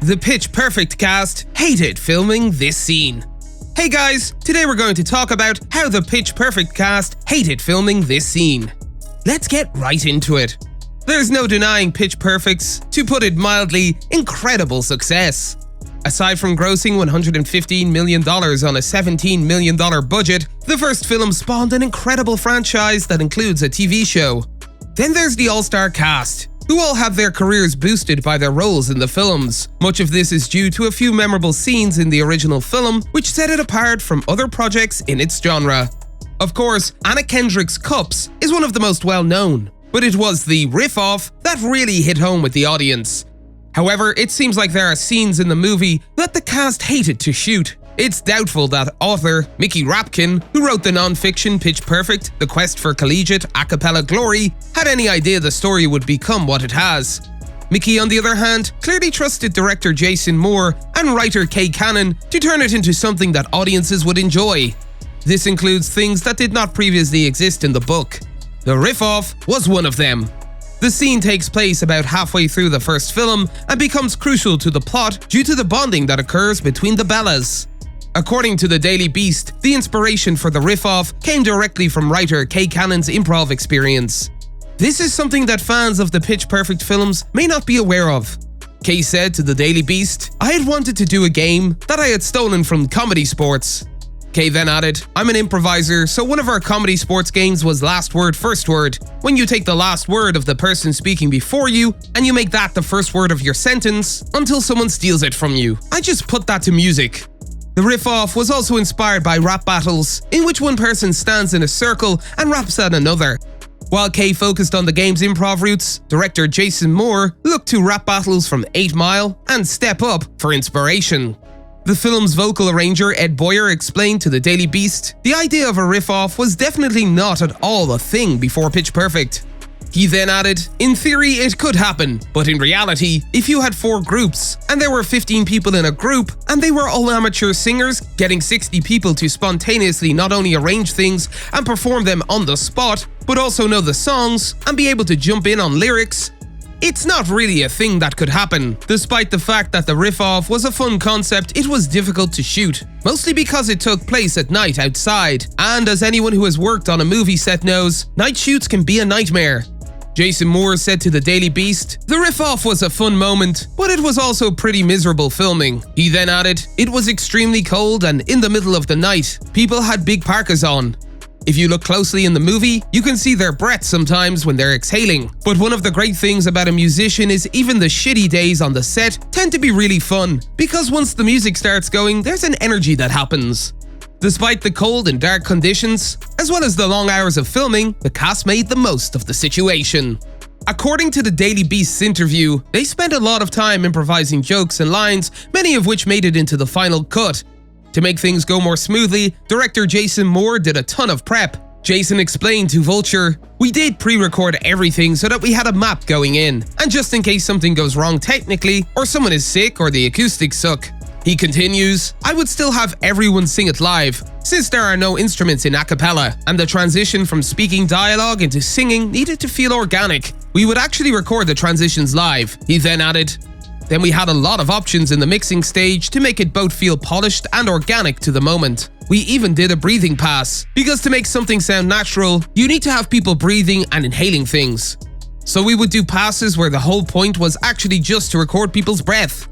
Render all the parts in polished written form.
The Pitch Perfect cast hated filming this scene. Hey guys, today we're going to talk about how the Pitch Perfect cast hated filming this scene. Let's get right into it. There's no denying Pitch Perfect's, to put it mildly, incredible success. Aside from grossing $115 million on a $17 million budget, the first film spawned an incredible franchise that includes a TV show. Then there's the all-star cast, who all have their careers boosted by their roles in the films. Much of this is due to a few memorable scenes in the original film, which set it apart from other projects in its genre. Of course, Anna Kendrick's Cups is one of the most well-known, but it was the Riff-Off that really hit home with the audience. However, it seems like there are scenes in the movie that the cast hated to shoot. It's doubtful that author Mickey Rapkin, who wrote the non-fiction Pitch Perfect, The Quest for Collegiate A Cappella Glory, had any idea the story would become what it has. Mickey, on the other hand, clearly trusted director Jason Moore and writer Kay Cannon to turn it into something that audiences would enjoy. This includes things that did not previously exist in the book. The Riff-Off was one of them. The scene takes place about halfway through the first film and becomes crucial to the plot due to the bonding that occurs between the Bellas. According to the Daily Beast, the inspiration for the Riff-Off came directly from writer Kay Cannon's improv experience. This is something that fans of the Pitch Perfect films may not be aware of. Kay said to the Daily Beast, "I had wanted to do a game that I had stolen from comedy sports." Kay then added, "I'm an improviser, so one of our comedy sports games was last word, first word. When you take the last word of the person speaking before you, and you make that the first word of your sentence until someone steals it from you. I just put that to music." The Riff-Off was also inspired by rap battles, in which one person stands in a circle and raps at another. While Kay focused on the game's improv roots, director Jason Moore looked to rap battles from 8 Mile and Step Up for inspiration. The film's vocal arranger Ed Boyer explained to the Daily Beast, "The idea of a riff-off was definitely not at all a thing before Pitch Perfect." He then added, "In theory it could happen, but in reality, if you had 4 groups, and there were 15 people in a group, and they were all amateur singers, getting 60 people to spontaneously not only arrange things and perform them on the spot, but also know the songs and be able to jump in on lyrics, it's not really a thing that could happen." Despite the fact that the Riff-Off was a fun concept, it was difficult to shoot, mostly because it took place at night outside, and as anyone who has worked on a movie set knows, night shoots can be a nightmare. Jason Moore said to the Daily Beast, "The Riff-Off was a fun moment, but it was also pretty miserable filming." He then added, "It was extremely cold and in the middle of the night. People had big parkas on. If you look closely in the movie, you can see their breath sometimes when they're exhaling. But one of the great things about a musician is even the shitty days on the set tend to be really fun, because once the music starts going, there's an energy that happens." Despite the cold and dark conditions, as well as the long hours of filming, the cast made the most of the situation. According to the Daily Beast's interview, they spent a lot of time improvising jokes and lines, many of which made it into the final cut. To make things go more smoothly, director Jason Moore did a ton of prep. Jason explained to Vulture, "We did pre-record everything so that we had a map going in, and just in case something goes wrong technically, or someone is sick or the acoustics suck." He continues, "I would still have everyone sing it live, since there are no instruments in a cappella, and the transition from speaking dialogue into singing needed to feel organic. We would actually record the transitions live." He then added, "Then we had a lot of options in the mixing stage to make it both feel polished and organic to the moment. We even did a breathing pass, because to make something sound natural, you need to have people breathing and inhaling things. So we would do passes where the whole point was actually just to record people's breath."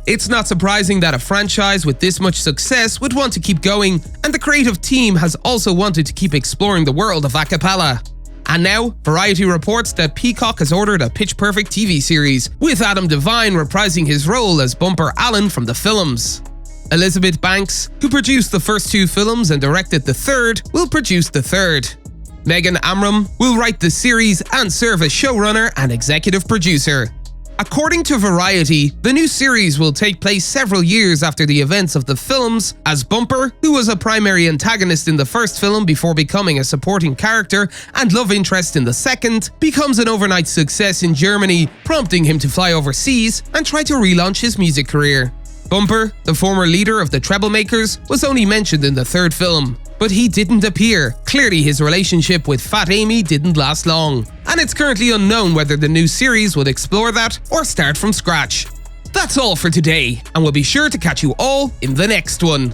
It's not surprising that a franchise with this much success would want to keep going, and the creative team has also wanted to keep exploring the world of a cappella. And now, Variety reports that Peacock has ordered a Pitch Perfect TV series, with Adam Devine reprising his role as Bumper Allen from the films. Elizabeth Banks, who produced the first 2 films and directed the third, will produce the third. Megan Amram will write the series and serve as showrunner and executive producer. According to Variety, the new series will take place several years after the events of the films, as Bumper, who was a primary antagonist in the first film before becoming a supporting character and love interest in the second, becomes an overnight success in Germany, prompting him to fly overseas and try to relaunch his music career. Bumper, the former leader of the Treblemakers, was only mentioned in the third film, but he didn't appear. Clearly his relationship with Fat Amy didn't last long, and it's currently unknown whether the new series would explore that or start from scratch. That's all for today, and we'll be sure to catch you all in the next one.